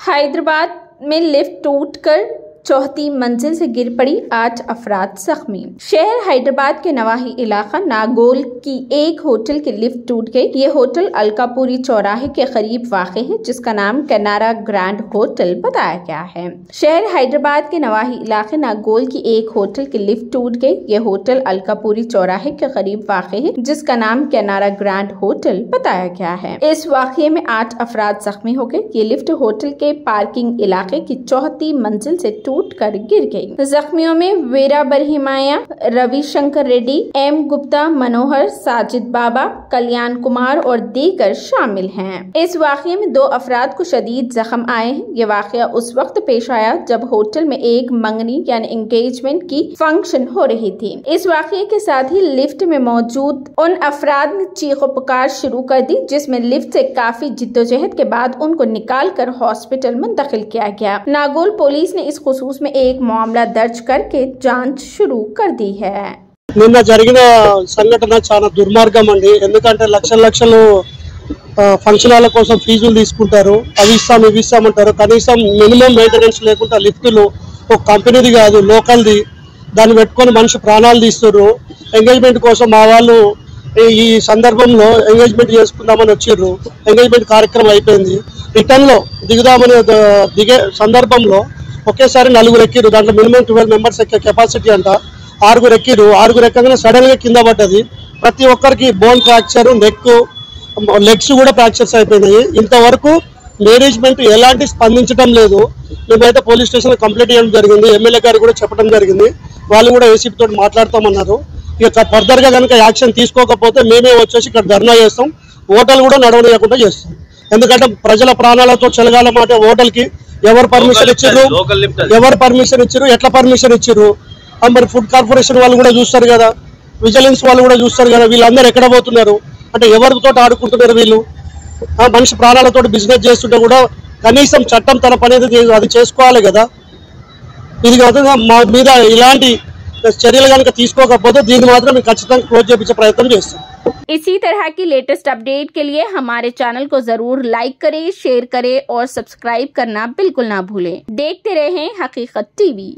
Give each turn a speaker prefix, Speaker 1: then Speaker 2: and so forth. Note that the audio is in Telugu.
Speaker 1: हैदराबाद में लिफ्ट टूटकर चौथी मंजिल से गिर पड़ी 8 अफराद जख्मी। शहर हैदराबाद के नवाही इलाका नागोल की एक होटल की लिफ्ट टूट गई। ये होटल अलकापुरी चौराहे के करीब वाक़ है, जिसका नाम कैनारा ग्रैंड होटल बताया गया है। शहर हैदराबाद के नवाही इलाके नागोल की एक होटल की लिफ्ट टूट गई। ये होटल अलकापुरी चौराहे के करीब वाक़ है, जिसका नाम कैनारा ग्रैंड होटल बताया गया है। इस वाक़े में 8 अफराद जख्मी हो गए। ये लिफ्ट होटल के पार्किंग इलाके की चौथी मंजिल से टूट कर गिर गई। जख्मियों में वीरा बरहिमाया, रविशंकर रेड्डी, एम गुप्ता, मनोहर, साजिद बाबा, कल्याण कुमार और दीगर शामिल हैं। इस वाक़ये में 2 अफराद को शदीद जख्म आए हैं। ये वाक़या उस वक्त पेश आया जब होटल में एक मंगनी यानी एंगेजमेंट की फंक्शन हो रही थी। इस वाक़ये के साथ ही लिफ्ट में मौजूद उन अफराद ने चीखो पुकार शुरू कर दी, जिसमें लिफ्ट से काफी जिद्दोजहद के बाद उनको निकाल कर हॉस्पिटल मुंतकिल किया गया। नागोल पुलिस ने इस खुसूस में एक मामला दर्ज करके जांच शुरू कर दी है।
Speaker 2: నిన్న జరిగిన సంఘటన చాలా దుర్మార్గం అండి. ఎందుకంటే లక్షలు ఫంక్షన్ హాల్ కోసం ఫీజులు తీసుకుంటారు, అవి ఇస్తామంటారు. కనీసం మినిమం మెయింటెనెన్స్ లేకుండా లిఫ్టులు ఒక కంపెనీది కాదు, లోకల్ది, దాన్ని పెట్టుకొని మనిషి ప్రాణాలు తీస్తున్నారు. ఎంగేజ్మెంట్ కోసం మా వాళ్ళు ఈ సందర్భంలో ఎంగేజ్మెంట్ చేసుకుందామని వచ్చారు. ఎంగేజ్మెంట్ కార్యక్రమం అయిపోయింది. రిటర్న్ లో దిగే సందర్భంలో ఒకేసారి 4 ఎక్కిరు. దాంట్లో మినిమం 12 మెంబర్స్ ఎక్కే కెపాసిటీ అంట. 6 ఎక్కిరు. 6 ఎక్కగానే సడన్ గా కింద పడ్డది. ప్రతి ఒక్కరికి బోన్ ఫ్రాక్చర్, నెక్, లెగ్స్ కూడా ఫ్రాక్చర్స్ అయిపోయినాయి. ఇంతవరకు మేనేజ్మెంట్ ఎలాంటి స్పందించడం లేదు. మేమైతే పోలీస్ స్టేషన్ లో కంప్లైంట్ చేయడం జరిగింది. ఎమ్మెల్యే గారు కూడా చెప్పడం జరిగింది. వాళ్ళు కూడా ఏసీపీ తోటి మాట్లాడతామన్నారు. ఇక ఫర్దర్ గా కనుక యాక్షన్ తీసుకోకపోతే మేమే వచ్చేసి ఇక్కడ ధర్నా చేస్తాం. హోటల్ కూడా నడవలేకుండా చేస్తాం. ఎందుకంటే ప్రజల ప్రాణాలతో చెలగాల మాట హోటల్ కి ఎవరు పర్మిషన్ ఇచ్చారు, ఎట్లా పర్మిషన్ ఇచ్చారు? మరి ఫుడ్ కార్పొరేషన్ వాళ్ళు కూడా చూస్తారు కదా, విజిలెన్స్ వాళ్ళు కూడా చూస్తారు కదా, వీళ్ళందరూ ఎక్కడ పోతున్నారు అంటే ఎవరితో ఆడుకుంటున్నారు వీళ్ళు? మనిషి ప్రాణాలతో బిజినెస్ చేస్తుంటే కూడా కనీసం చట్టం తన పని అది చేసుకోవాలి కదా. ఇది కాదు మా మీద ఇలాంటి చర్యలు కనుక తీసుకోకపోతే దీన్ని మాత్రం మేము ఖచ్చితంగా క్లోజ్ చేయించే ప్రయత్నం చేస్తాం।
Speaker 1: इसी तरह की लेटेस्ट अपडेट के लिए हमारे चैनल को जरूर लाइक करें, शेयर करें और सब्सक्राइब करना बिल्कुल ना भूलें। देखते रहें हकीकत टीवी।